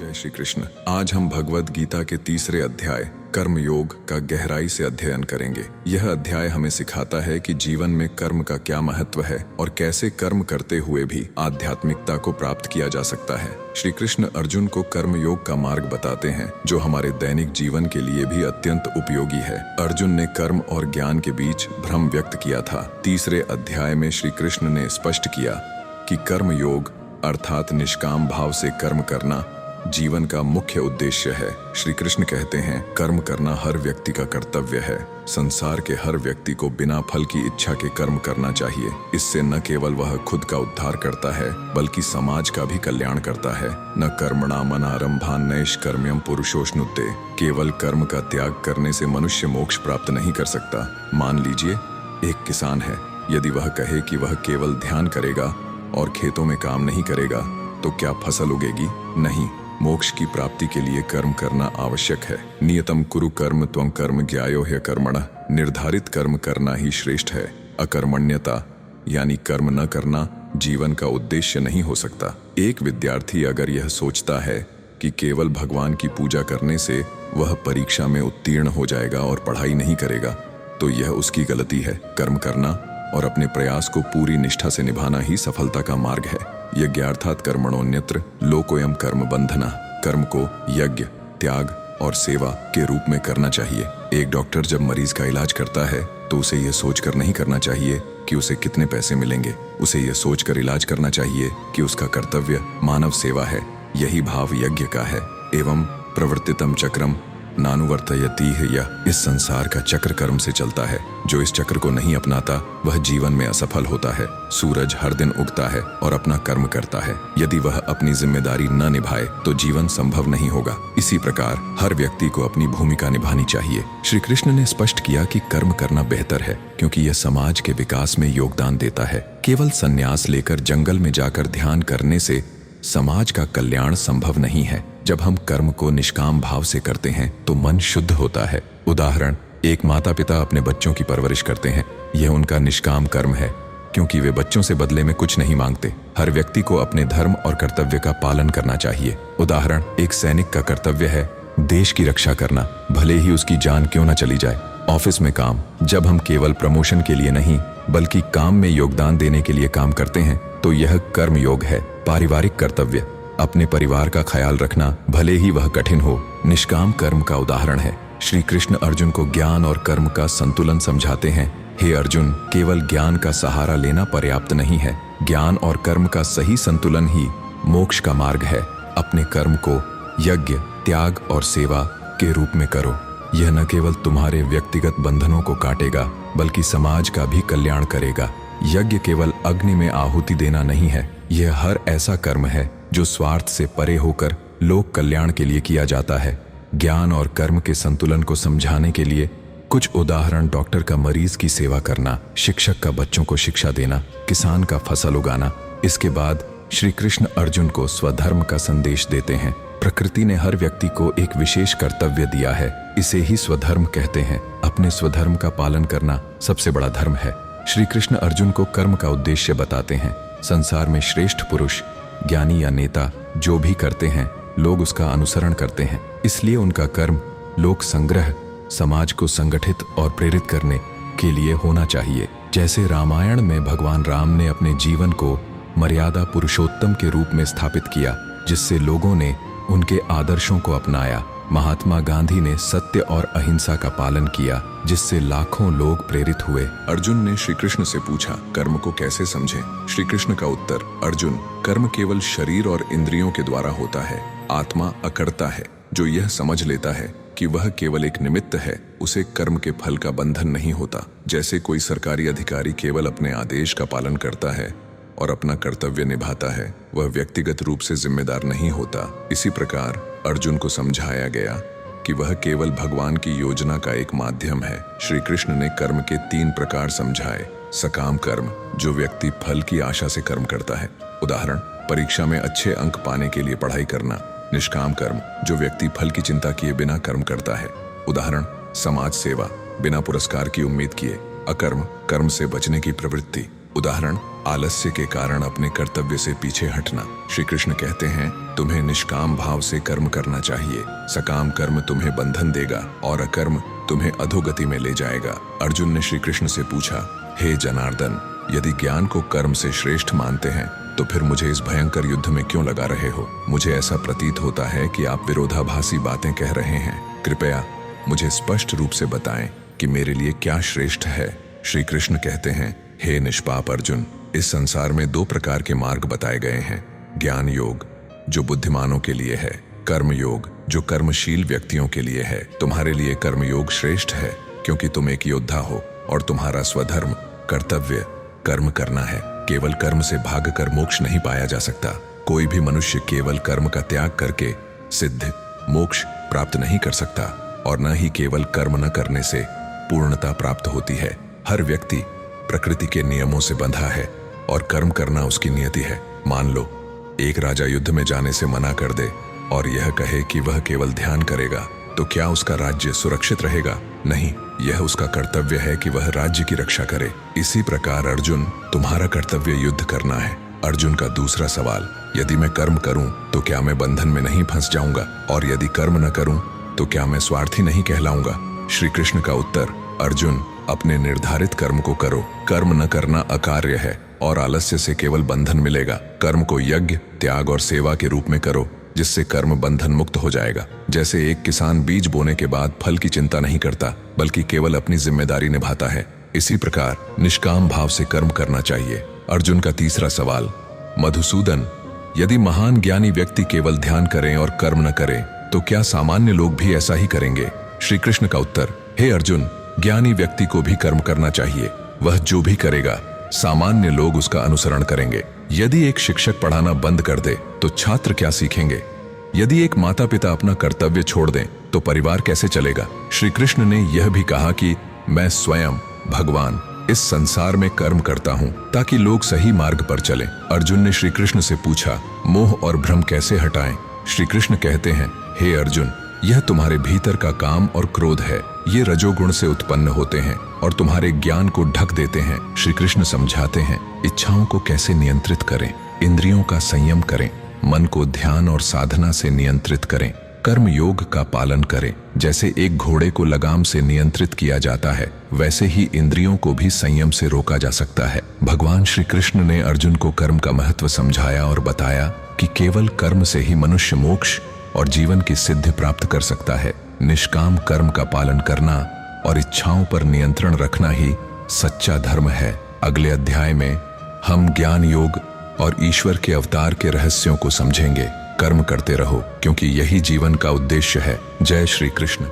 जय श्री कृष्ण। आज हम भगवद गीता के तीसरे अध्याय कर्म योग का गहराई से अध्ययन करेंगे। यह अध्याय हमें सिखाता है कि जीवन में कर्म का क्या महत्व है और कैसे कर्म करते हुए भी आध्यात्मिकता को प्राप्त किया जा सकता है। श्री कृष्ण अर्जुन को कर्म योग का मार्ग बताते हैं जो हमारे दैनिक जीवन के लिए भी अत्यंत उपयोगी है। अर्जुन ने कर्म और ज्ञान के बीच भ्रम व्यक्त किया था। तीसरे अध्याय में श्री कृष्ण ने स्पष्ट किया कि कर्म योग अर्थात निष्काम भाव से कर्म करना जीवन का मुख्य उद्देश्य है। श्री कृष्ण कहते हैं कर्म करना हर व्यक्ति का कर्तव्य है। संसार के हर व्यक्ति को बिना फल की इच्छा के कर्म करना चाहिए। इससे न केवल वह खुद का उद्धार करता है बल्कि समाज का भी कल्याण करता है। न कर्मणाम अनारंभान नैष्कर्म्यम पुरुषोष्णुते। केवल कर्म का त्याग करने से मनुष्य मोक्ष प्राप्त नहीं कर सकता। मान लीजिए एक किसान है, यदि वह कहे कि वह केवल ध्यान करेगा और खेतों में काम नहीं करेगा तो क्या फसल उगेगी? नहीं। मोक्ष की प्राप्ति के लिए कर्म करना आवश्यक है। नियतम कुरु कर्म त्वं कर्म ज्ञायो ह्यकर्मणः। निर्धारित कर्म करना ही श्रेष्ठ है। अकर्मण्यता यानी कर्म न करना जीवन का उद्देश्य नहीं हो सकता। एक विद्यार्थी अगर यह सोचता है कि केवल भगवान की पूजा करने से वह परीक्षा में उत्तीर्ण हो जाएगा और पढ़ाई नहीं करेगा तो यह उसकी गलती है। कर्म करना और अपने प्रयास को पूरी निष्ठा से निभाना ही सफलता का मार्ग है। यज्ञार्थात कर्मणोऽन्यत्र लोकोऽयं कर्म बंधना। कर्म को यज्ञ, त्याग और सेवा के रूप में करना चाहिए। एक डॉक्टर जब मरीज का इलाज करता है तो उसे यह सोचकर नहीं करना चाहिए कि उसे कितने पैसे मिलेंगे। उसे यह सोचकर इलाज करना चाहिए कि उसका कर्तव्य मानव सेवा है। यही भाव यज्ञ का है। एवं प्रवर्तितम चक्रम नानुवर्तयतीह। यह इस संसार का चक्र कर्म से चलता है। जो इस चक्र को नहीं अपनाता वह जीवन में असफल होता है। सूरज हर दिन उगता है और अपना कर्म करता है। यदि वह अपनी जिम्मेदारी न निभाए तो जीवन संभव नहीं होगा। इसी प्रकार हर व्यक्ति को अपनी भूमिका निभानी चाहिए। श्री कृष्ण ने स्पष्ट किया कि कर्म करना बेहतर है क्योंकि यह समाज के विकास में योगदान देता है। केवल संन्यास लेकर जंगल में जाकर ध्यान करने से समाज का कल्याण संभव नहीं है। जब हम कर्म को निष्काम भाव से करते हैं तो मन शुद्ध होता है। उदाहरण, एक माता पिता अपने बच्चों की परवरिश करते हैं। यह उनका निष्काम कर्म है क्योंकि वे बच्चों से बदले में कुछ नहीं मांगते। हर व्यक्ति को अपने धर्म और कर्तव्य का पालन करना चाहिए। उदाहरण, एक सैनिक का कर्तव्य है देश की रक्षा करना, भले ही उसकी जान क्यों न चली जाए। ऑफिस में काम, जब हम केवल प्रमोशन के लिए नहीं बल्कि काम में योगदान देने के लिए काम करते हैं तो यह कर्म योग है। पारिवारिक कर्तव्य, अपने परिवार का ख्याल रखना भले ही वह कठिन हो, निष्काम कर्म का उदाहरण है। श्री कृष्ण अर्जुन को ज्ञान और कर्म का संतुलन समझाते हैं। हे अर्जुन, केवल ज्ञान का सहारा लेना पर्याप्त नहीं है। ज्ञान और कर्म का सही संतुलन ही मोक्ष का मार्ग है। अपने कर्म को यज्ञ, त्याग और सेवा के रूप में करो। यह न केवल तुम्हारे व्यक्तिगत बंधनों को काटेगा बल्कि समाज का भी कल्याण करेगा। यज्ञ केवल अग्नि में आहुति देना नहीं है, यह हर ऐसा कर्म है जो स्वार्थ से परे होकर लोक कल्याण के लिए किया जाता है। ज्ञान और कर्म के संतुलन को समझाने के लिए कुछ उदाहरण: डॉक्टर का मरीज की सेवा करना, शिक्षक का बच्चों को शिक्षा देना, किसान का फसल उगाना। इसके बाद श्री कृष्ण अर्जुन को स्वधर्म का संदेश देते हैं। प्रकृति ने हर व्यक्ति को एक विशेष कर्तव्य दिया है, इसे ही स्वधर्म कहते हैं। अपने स्वधर्म का पालन करना सबसे बड़ा धर्म है। श्री कृष्ण अर्जुन को कर्म का उद्देश्य बताते हैं। संसार में श्रेष्ठ पुरुष, ज्ञानी या नेता जो भी करते हैं लोग उसका अनुसरण करते हैं। इसलिए उनका कर्म लोक संग्रह, समाज को संगठित और प्रेरित करने के लिए होना चाहिए। जैसे रामायण में भगवान राम ने अपने जीवन को मर्यादा पुरुषोत्तम के रूप में स्थापित किया जिससे लोगों ने उनके आदर्शों को अपनाया। महात्मा गांधी ने सत्य और अहिंसा का पालन किया जिससे लाखों लोग प्रेरित हुए। अर्जुन ने श्री कृष्ण से पूछा, कर्म को कैसे समझें? श्री कृष्ण का उत्तर, अर्जुन, कर्म केवल शरीर और इंद्रियों के द्वारा होता है। आत्मा अकर्ता है। जो यह समझ लेता है कि वह केवल एक निमित्त है, उसे कर्म के फल का बंधन नहीं होता। जैसे कोई सरकारी अधिकारी केवल अपने आदेश का पालन करता है और अपना कर्तव्य निभाता है, वह व्यक्तिगत रूप से जिम्मेदार नहीं होता। इसी प्रकार अर्जुन को समझाया गया कि वह केवल भगवान की योजना का एक माध्यम है। श्री कृष्ण ने कर्म के 3 प्रकार समझाए। सकाम कर्म, जो व्यक्ति फल की आशा से कर्म करता है। उदाहरण, परीक्षा में अच्छे अंक पाने के लिए पढ़ाई करना। निष्काम कर्म, जो व्यक्ति फल की चिंता किए बिना कर्म करता है। उदाहरण, समाज सेवा, बिना पुरस्कार की उम्मीद किए। अकर्म, कर्म से बचने की प्रवृत्ति। उदाहरण, आलस्य के कारण अपने कर्तव्य से पीछे हटना। श्री कृष्ण कहते हैं, तुम्हें निष्काम भाव से कर्म करना चाहिए। सकाम कर्म तुम्हें बंधन देगा और अकर्म तुम्हें अधोगति में ले जाएगा। अर्जुन ने श्री कृष्ण से पूछा, हे जनार्दन, यदि ज्ञान को कर्म से श्रेष्ठ मानते हैं तो फिर मुझे इस भयंकर युद्ध में क्यों लगा रहे हो? मुझे ऐसा प्रतीत होता है कि आप विरोधाभासी बातें कह रहे हैं। कृपया मुझे स्पष्ट रूप से बताएं कि मेरे लिए क्या श्रेष्ठ है। श्री कृष्ण कहते हैं, हे निष्पाप अर्जुन, इस संसार में 2 प्रकार के मार्ग बताए गए हैं। ज्ञान योग जो बुद्धिमानों के लिए है, कर्म योग जो कर्मशील व्यक्तियों के लिए है। तुम्हारे लिए कर्म योग श्रेष्ठ है क्योंकि तुम एक योद्धा हो और तुम्हारा स्वधर्म कर्तव्य कर्म करना है। केवल कर्म से भागकर मोक्ष नहीं पाया जा सकता। कोई भी मनुष्य केवल कर्म का त्याग करके सिद्ध मोक्ष प्राप्त नहीं कर सकता और न ही केवल कर्म न करने से पूर्णता प्राप्त होती है। हर व्यक्ति प्रकृति के नियमों से बंधा है और कर्म करना उसकी नियति है। मान लो एक राजा युद्ध में जाने से मना कर दे और यह कहे कि वह केवल ध्यान करेगा, तो क्या उसका राज्य सुरक्षित रहेगा? नहीं, यह उसका कर्तव्य है कि वह राज्य की रक्षा करे। इसी प्रकार अर्जुन, तुम्हारा कर्तव्य युद्ध करना है। अर्जुन का दूसरा सवाल, यदि मैं कर्म करूं तो क्या मैं बंधन में नहीं फंस जाऊंगा? और यदि कर्म न करूं तो क्या मैं स्वार्थी नहीं कहलाऊंगा? श्री कृष्ण का उत्तर, अर्जुन, अपने निर्धारित कर्म को करो। कर्म न करना अकार्य है और आलस्य से केवल बंधन मिलेगा। कर्म को यज्ञ, त्याग और सेवा के रूप में करो, जिससे कर्म बंधन मुक्त हो जाएगा। जैसे एक किसान बीज बोने के बाद फल की चिंता नहीं करता, बल्कि केवल अपनी जिम्मेदारी निभाता है, इसी प्रकार निष्काम भाव से कर्म करना चाहिए। अर्जुन का तीसरा सवाल, मधुसूदन, यदि महान ज्ञानी व्यक्ति केवल ध्यान करें और कर्म न करें तो क्या सामान्य लोग भी ऐसा ही करेंगे? श्री कृष्ण का उत्तर, हे अर्जुन, ज्ञानी व्यक्ति को भी कर्म करना चाहिए। वह जो भी करेगा सामान्य लोग उसका अनुसरण करेंगे। यदि एक शिक्षक पढ़ाना बंद कर दे तो छात्र क्या सीखेंगे? यदि एक माता पिता अपना कर्तव्य छोड़ दें तो परिवार कैसे चलेगा? श्री कृष्ण ने यह भी कहा कि मैं स्वयं भगवान इस संसार में कर्म करता हूं ताकि लोग सही मार्ग पर चलें। अर्जुन ने श्री कृष्ण से पूछा, मोह और भ्रम कैसे हटाएं? श्री कृष्ण कहते हैं, हे अर्जुन, यह तुम्हारे भीतर का काम और क्रोध है। ये रजोगुण से उत्पन्न होते हैं और तुम्हारे ज्ञान को ढक देते हैं। श्री कृष्ण समझाते हैं, इच्छाओं को कैसे नियंत्रित करें, इंद्रियों का संयम करें, मन को ध्यान और साधना से नियंत्रित करें, कर्म योग का पालन करें। जैसे एक घोड़े को लगाम से नियंत्रित किया जाता है, वैसे ही इंद्रियों को भी संयम से रोका जा सकता है। भगवान श्री कृष्ण ने अर्जुन को कर्म का महत्व समझाया और बताया कि केवल कर्म से ही मनुष्य मोक्ष और जीवन की सिद्धि प्राप्त कर सकता है। निष्काम कर्म का पालन करना और इच्छाओं पर नियंत्रण रखना ही सच्चा धर्म है। अगले अध्याय में हम ज्ञान योग और ईश्वर के अवतार के रहस्यों को समझेंगे। कर्म करते रहो क्योंकि यही जीवन का उद्देश्य है। जय श्री कृष्ण।